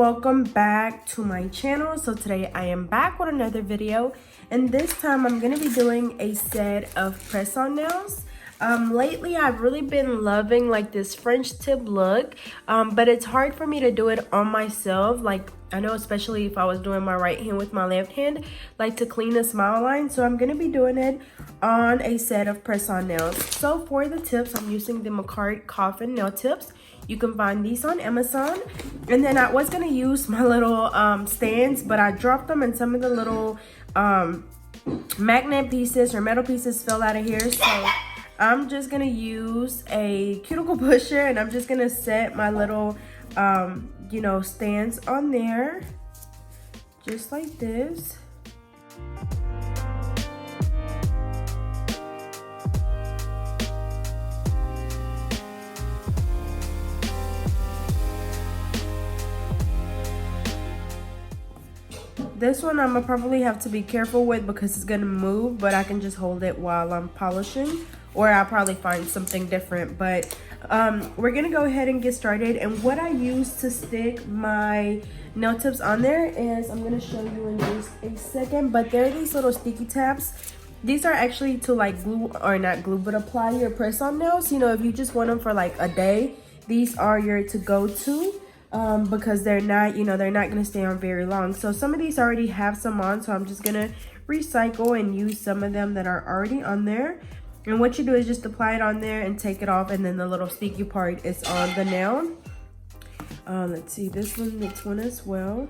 welcome back to my channel. So today I am back with another video, and this time I'm going to be doing a set of press-on nails. Lately I've really been loving like this French tip look, but it's hard for me to do it on myself. Like I know, especially if I was doing my right hand with my left hand, like to clean the smile line. So I'm going to be doing it on a set of press-on nails. So for the tips, I'm using the Leopard coffin nail tips. You can find these on Amazon. And then I was gonna use my little stands, but I dropped them and some of the little magnet pieces or metal pieces fell out of here. So I'm just gonna use a cuticle pusher and I'm just gonna set my little, you know, stands on there, just like this. This one I'm gonna probably have to be careful with because it's gonna move, but I can just hold it while I'm polishing, or I'll probably find something different. But we're gonna go ahead and get started. And what I use to stick my nail tips on there is, I'm gonna show you in just a second, but there are these little sticky tabs. These are actually to like glue, or not glue, but apply your press-on nails. You know, if you just want them for like a day, these are your to-go-to. Because they're not, you know, they're not going to stay on very long. So some of these already have some on, so I'm just going to recycle and use some of them that are already on there. And what you do is just apply it on there and take it off, and then the little sticky part is on the nail. Let's see, this one as well.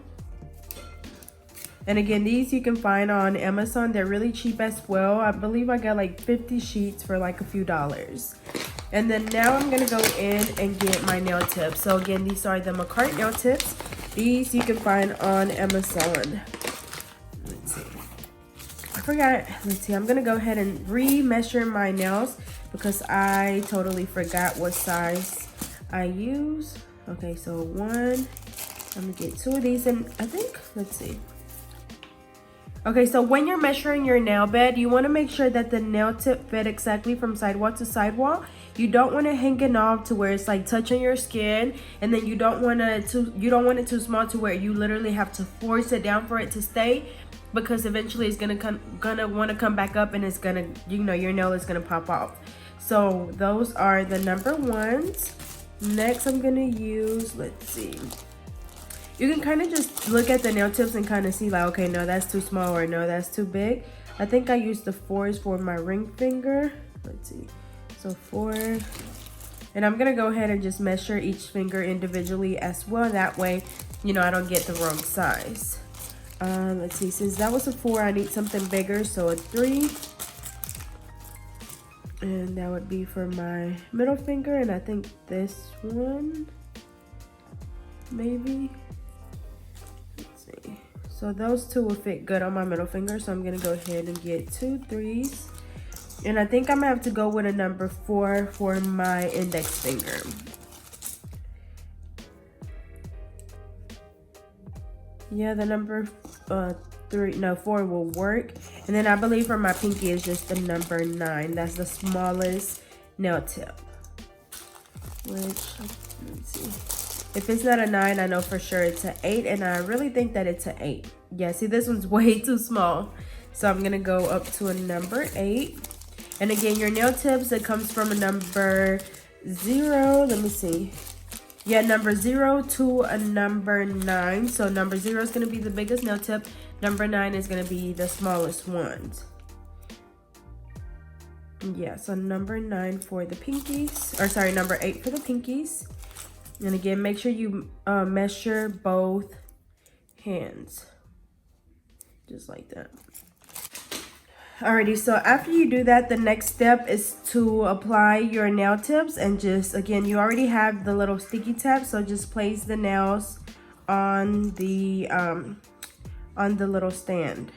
And again, these you can find on Amazon. They're really cheap as well. I believe I got like 50 sheets for like a few dollars. And then now I'm gonna go in and get my nail tips. So again, these are the Leopard nail tips. These you can find on Amazon. Let's see. I forgot. Let's see. I'm gonna go ahead and re-measure my nails because I totally forgot what size I use. Okay, so one. I'm gonna get two of these, and I think, let's see. Okay, so when you're measuring your nail bed, you want to make sure that the nail tip fit exactly from sidewall to sidewall. You don't want to hang it off to where it's like touching your skin, and then you don't want it too small to where you literally have to force it down for it to stay, because eventually it's gonna want to come back up and it's gonna, you know, your nail is gonna pop off. So those are the number ones. Next, I'm gonna use, let's see. You can kind of just look at the nail tips and kind of see like, okay, no, that's too small, or no, that's too big. I think I used the 4s for my ring finger. Let's see. So 4. And I'm going to go ahead and just measure each finger individually as well. That way, you know, I don't get the wrong size. Let's see. Since that was a 4, I need something bigger. So a 3. And that would be for my middle finger. And I think this one, maybe. So those two will fit good on my middle finger. So I'm gonna go ahead and get 2 3s. And I think I'm gonna have to go with a number 4 for my index finger. Yeah, the number 4 will work. And then I believe for my pinky is just the number 9. That's the smallest nail tip. Which, let's see. If it's not a 9, I know for sure it's an 8, and I really think that it's an 8. Yeah, see, this one's way too small. So I'm gonna go up to a number 8. And again, your nail tips, it comes from a number 0. Let me see. Yeah, number 0 to a number 9. So number 0 is gonna be the biggest nail tip. Number 9 is gonna be the smallest ones. Yeah, so number 9 for the pinkies, or sorry, number 8 for the pinkies. And again, make sure you measure both hands, just like that. Alrighty, so after you do that, the next step is to apply your nail tips. And just, again, you already have the little sticky tabs, so just place the nails on the little stand.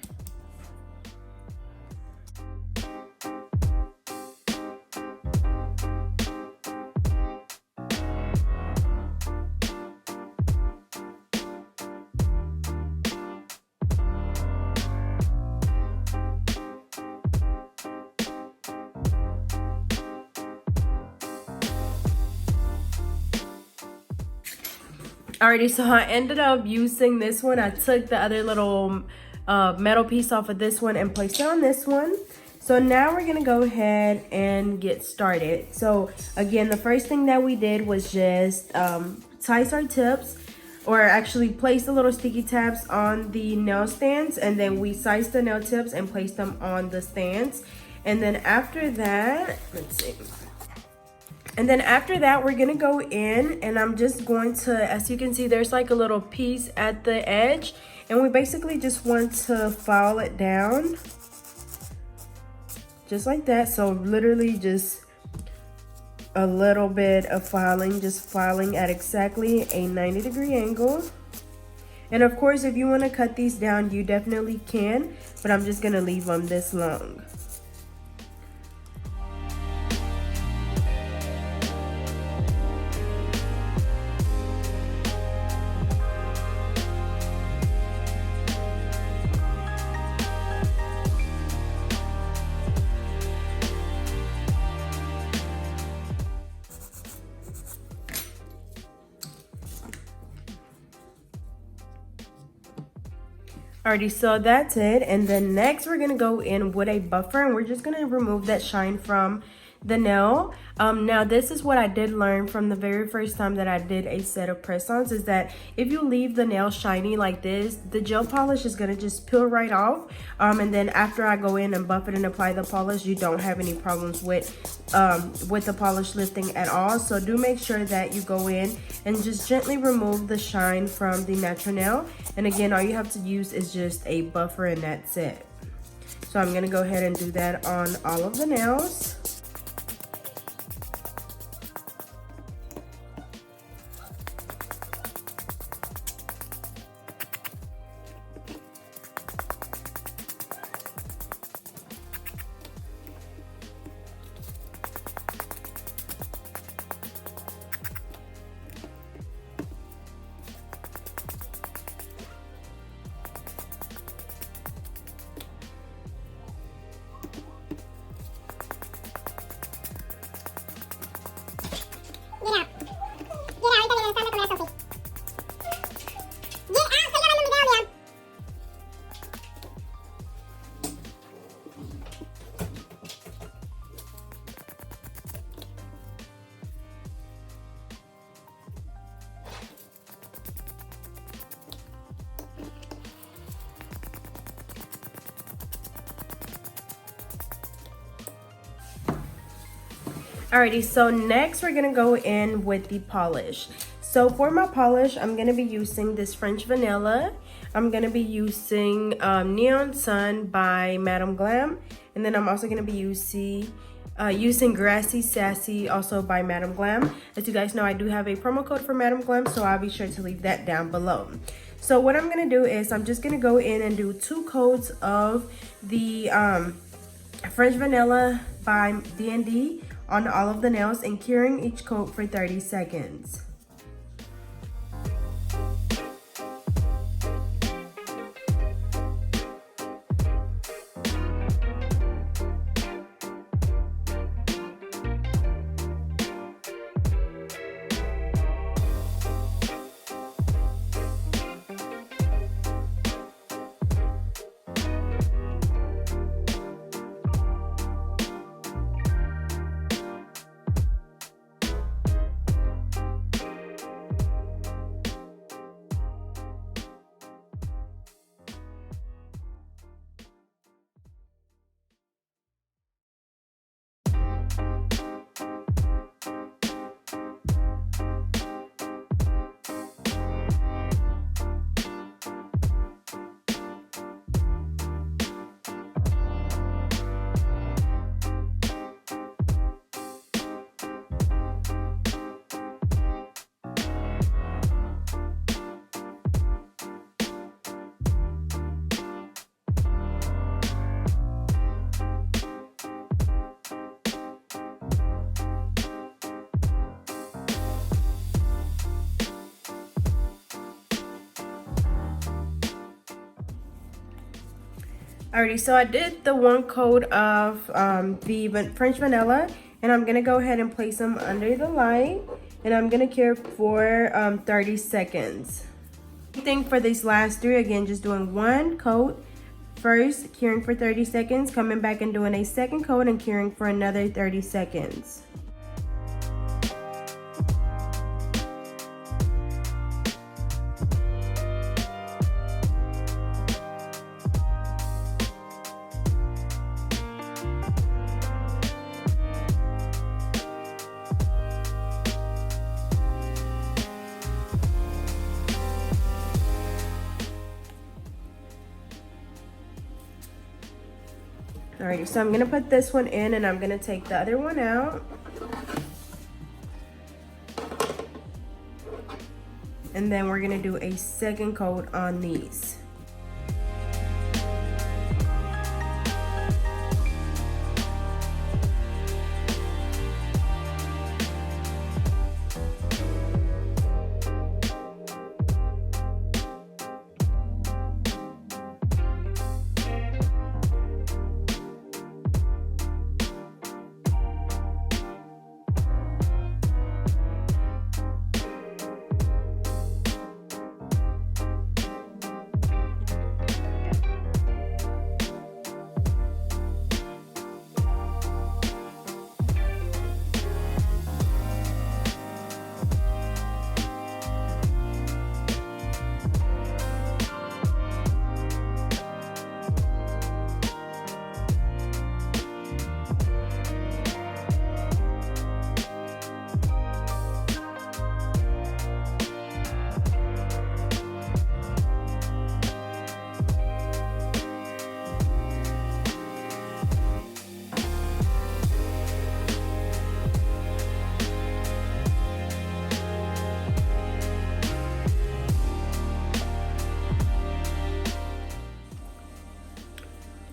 Alrighty, so I ended up using this one. I took the other little metal piece off of this one and placed it on this one. So now we're gonna go ahead and get started. So again, the first thing that we did was just size our tips, or actually place the little sticky tabs on the nail stands, and then we sized the nail tips and placed them on the stands. And then after that, let's see. And then after that, we're gonna go in and I'm just going to, as you can see, there's like a little piece at the edge, and we basically just want to file it down just like that. So literally just a little bit of filing, just filing at exactly a 90-degree angle. And of course, if you want to cut these down, you definitely can, but I'm just gonna leave them this long. Alrighty, so that's it. And then next we're gonna go in with a buffer, and we're just gonna remove that shine from the nail. Now this is what I did learn from the very first time that I did a set of press-ons, is that if you leave the nail shiny like this, the gel polish is gonna just peel right off. And then after I go in and buff it and apply the polish, you don't have any problems with the polish lifting at all. So do make sure that you go in and just gently remove the shine from the natural nail. And again, all you have to use is just a buffer, and that's it. So I'm gonna go ahead and do that on all of the nails. Alrighty, so next we're gonna go in with the polish. So for my polish, I'm gonna be using this French Vanilla. I'm gonna be using Neon Sun by Madame Glam, and then I'm also gonna be using Grassy Sassy, also by Madame Glam. As you guys know, I do have a promo code for Madame Glam, so I'll be sure to leave that down below. So what I'm gonna do is I'm just gonna go in and do 2 coats of the French Vanilla by D&D on all of the nails, and curing each coat for 30 seconds. Alrighty, so I did the 1 coat of the French Vanilla, and I'm gonna go ahead and place them under the light. and I'm gonna cure for 30 seconds. Same thing for these last 3. Again, just doing 1 coat first, curing for 30 seconds, coming back and doing a 2nd coat and curing for another 30 seconds. Alrighty, so I'm gonna put this one in and I'm gonna take the other one out. And then we're gonna do a 2nd coat on these.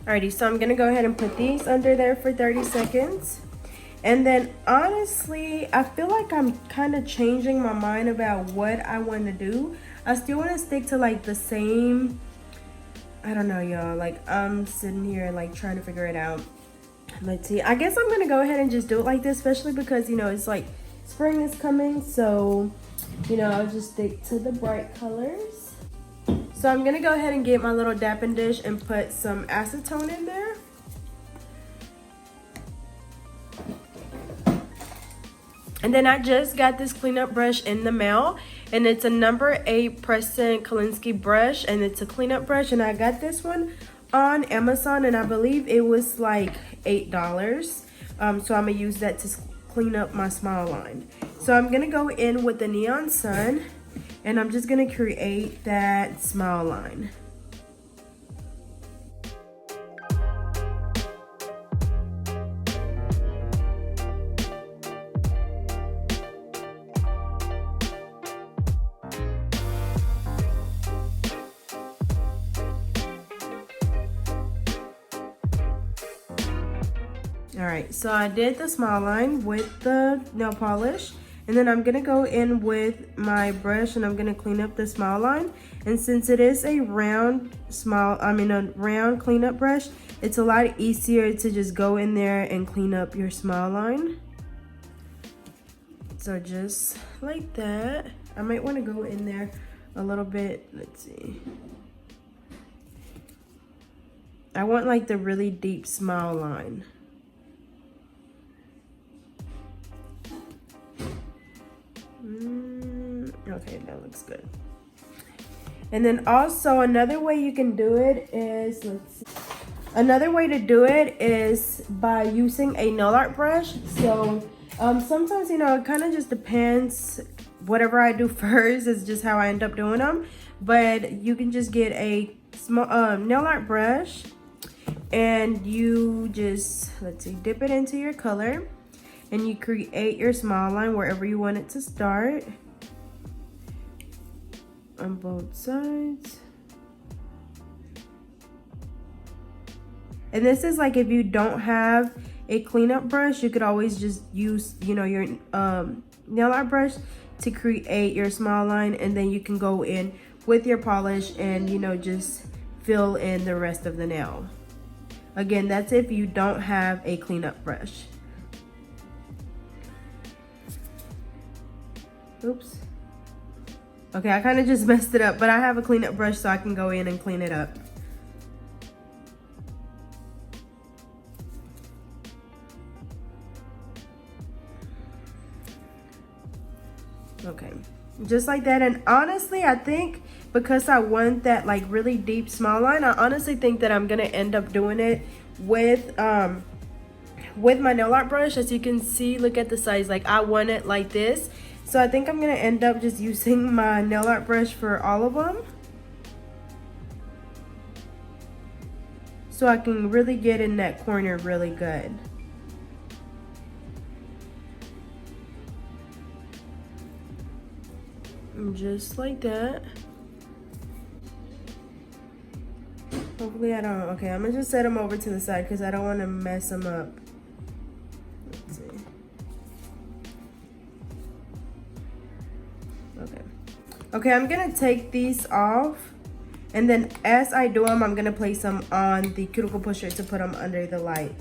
Alrighty, so I'm gonna go ahead and put these under there for 30 seconds. And then honestly, I feel like I'm kind of changing my mind about what I want to do. I still want to stick to like the same, I don't know, y'all. Like I'm sitting here like trying to figure it out. Let's see. I guess I'm gonna go ahead and just do it like this, especially because, you know, it's like spring is coming. So, you know, I'll just stick to the bright colors. So I'm gonna go ahead and get my little dapping dish and put some acetone in there. And then I just got this cleanup brush in the mail, and it's a number 8 Preston Kalinsky brush, and it's a cleanup brush, and I got this one on Amazon, and I believe it was like $8. So I'm gonna use that to clean up my smile line. So I'm gonna go in with the Neon Sun, and I'm just gonna create that smile line. Alright, so I did the smile line with the nail polish. And then I'm gonna go in with my brush and I'm gonna clean up the smile line. And since it is a round round cleanup brush, it's a lot easier to just go in there and clean up your smile line. So just like that. I might wanna go in there a little bit, let's see. I want like the really deep smile line. Okay, that looks good. And then also another way you can do it is, let's see. Another way to do it is by using a nail art brush. So sometimes, you know, it kind of just depends. Whatever I do first is just how I end up doing them. But you can just get a small nail art brush and you just, let's see, dip it into your color. And you create your smile line wherever you want it to start. On both sides. And this is like if you don't have a cleanup brush, you could always just use, you know, your nail art brush to create your smile line, and then you can go in with your polish and, you know, just fill in the rest of the nail. Again, that's if you don't have a cleanup brush. Oops. Okay, I kind of just messed it up, but I have a cleanup brush so I can go in and clean it up. Okay, just like that. And honestly, I think because I want that like really deep small line, I honestly think that I'm gonna end up doing it with my nail art brush. As you can see, look at the size, like I want it like this. So I think I'm gonna end up just using my nail art brush for all of them, so I can really get in that corner really good. Just like that. Hopefully I don't. Okay, I'm gonna just set them over to the side because I don't want to mess them up. Let's see. Okay. Okay, I'm gonna take these off, and then as I do them, I'm gonna place them on the cuticle pusher to put them under the light.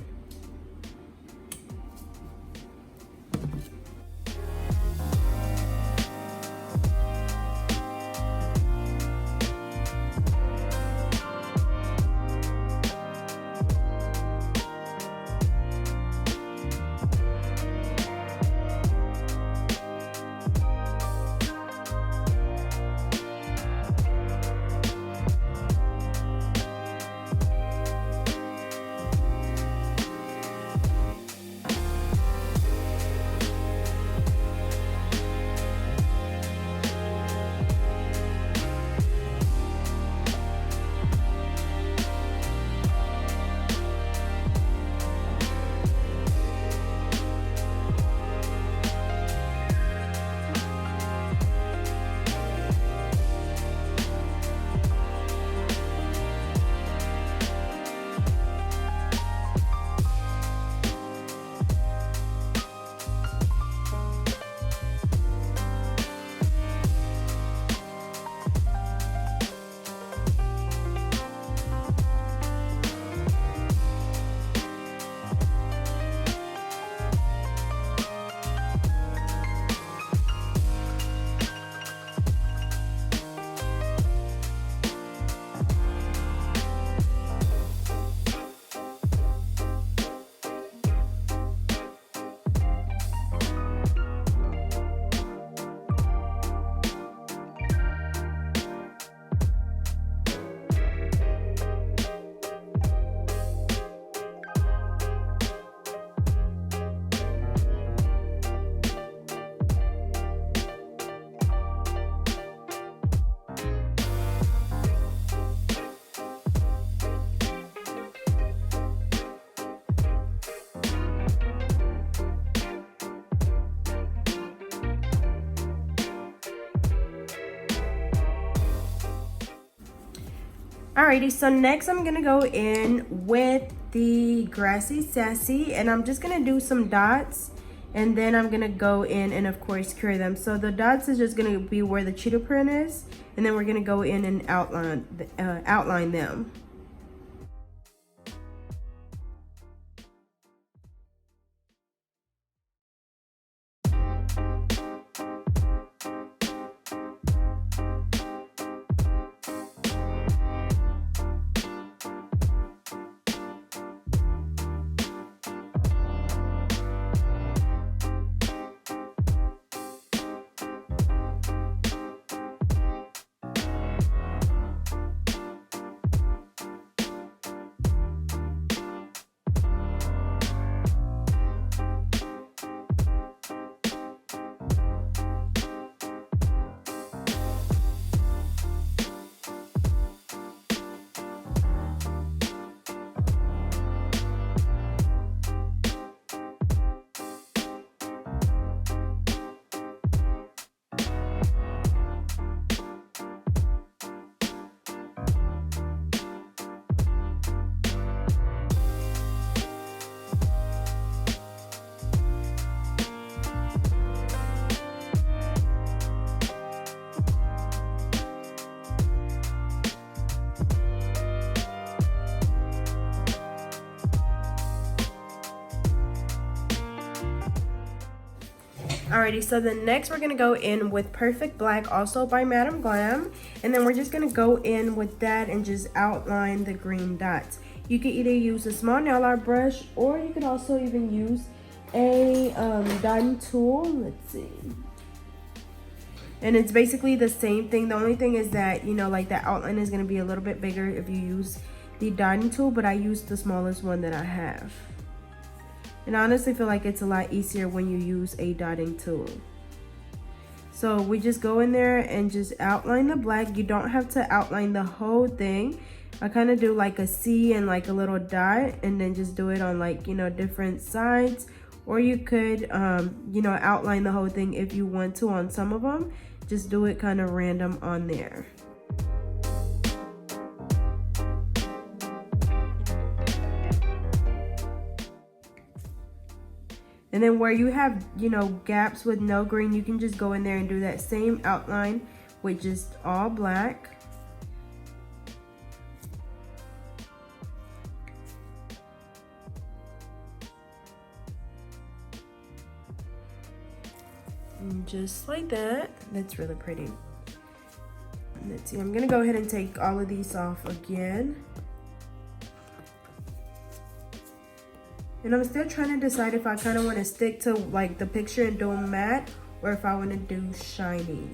Alrighty, so next I'm gonna go in with the Grassy Sassy, and I'm just gonna do some dots, and then I'm gonna go in and of course cure them. So the dots is just gonna be where the cheetah print is, and then we're gonna go in and outline them. Alrighty, so then next we're gonna go in with Perfect Black, also by Madam Glam. And then we're just gonna go in with that and just outline the green dots. You can either use a small nail art brush, or you could also even use a dotting tool. Let's see. And it's basically the same thing. The only thing is that, you know, like the outline is gonna be a little bit bigger if you use the dotting tool, but I use the smallest one that I have. And I honestly feel like it's a lot easier when you use a dotting tool. So we just go in there and just outline the black. You don't have to outline the whole thing. I kind of do like a C and like a little dot, and then just do it on like, you know, different sides. Or you could, you know, outline the whole thing if you want to on some of them. Just do it kind of random on there. And then where you have, you know, gaps with no green, you can just go in there and do that same outline with just all black. And just like that. That's really pretty. Let's see, I'm gonna go ahead and take all of these off again. And I'm still trying to decide if I kind of want to stick to like the picture and do matte, or if I want to do shiny.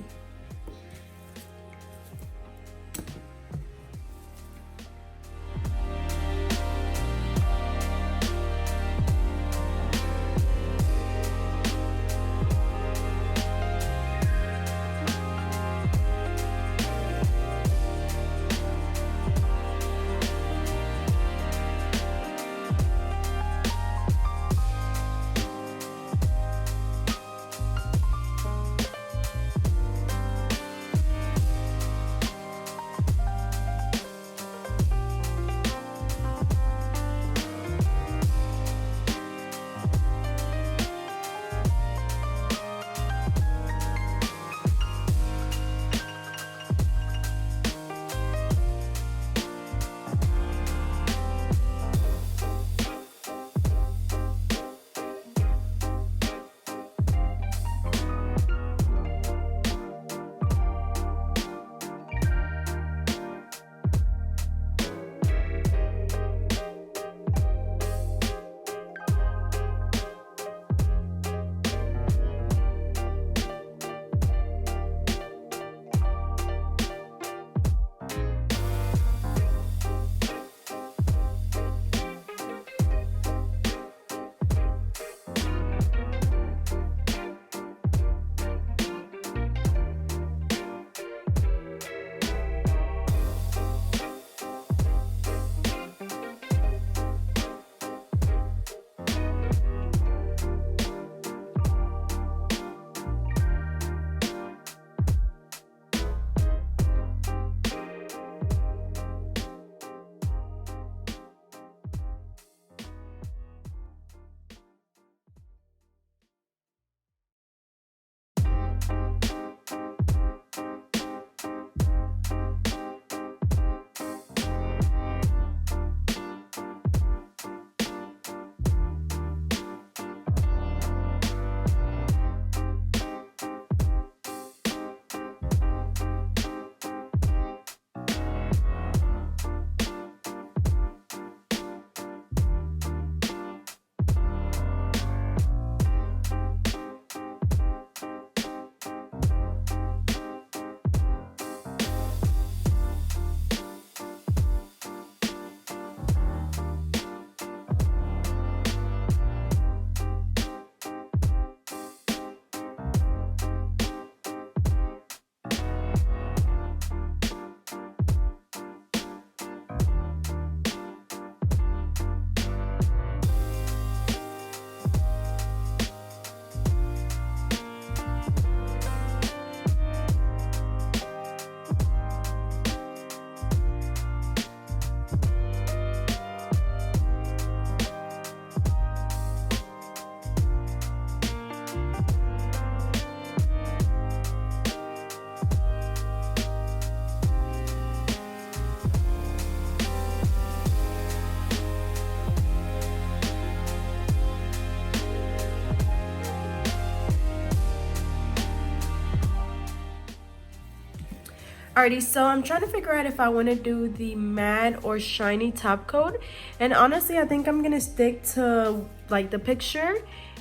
Alrighty, so I'm trying to figure out if I want to do the matte or shiny top coat. And honestly, I think I'm going to stick to like the picture.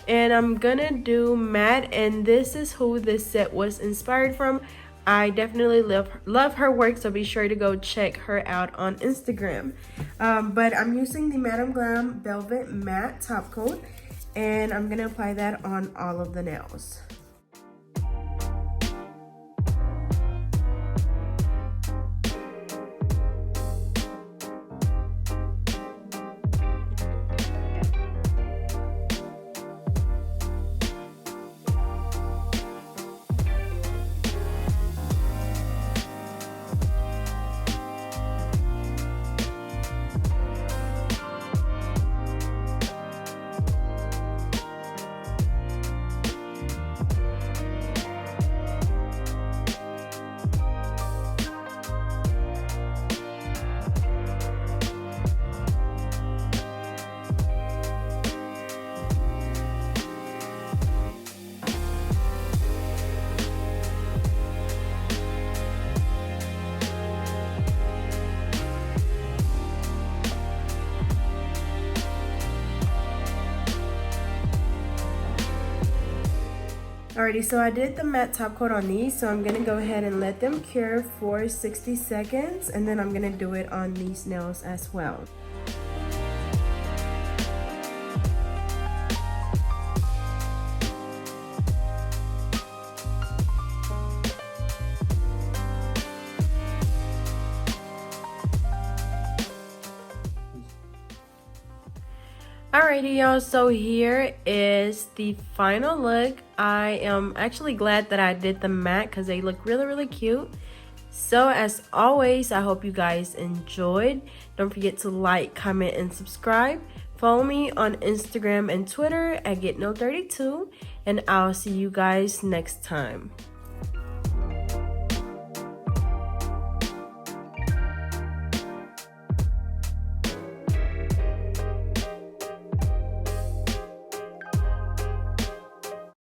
And I'm going to do matte. And this is who this set was inspired from. I definitely love her work. So be sure to go check her out on Instagram. But I'm using the Madam Glam Velvet Matte Top Coat. And I'm going to apply that on all of the nails. Alrighty, so I did the matte top coat on these, so I'm going to go ahead and let them cure for 60 seconds, and then I'm going to do it on these nails as well. Alrighty y'all, so here is the final look. I am actually glad that I did the matte because they look really cute. So as always, I hope you guys enjoyed. Don't forget to like, comment, and subscribe. Follow me on Instagram and Twitter at GetNo32, and I'll see you guys next time.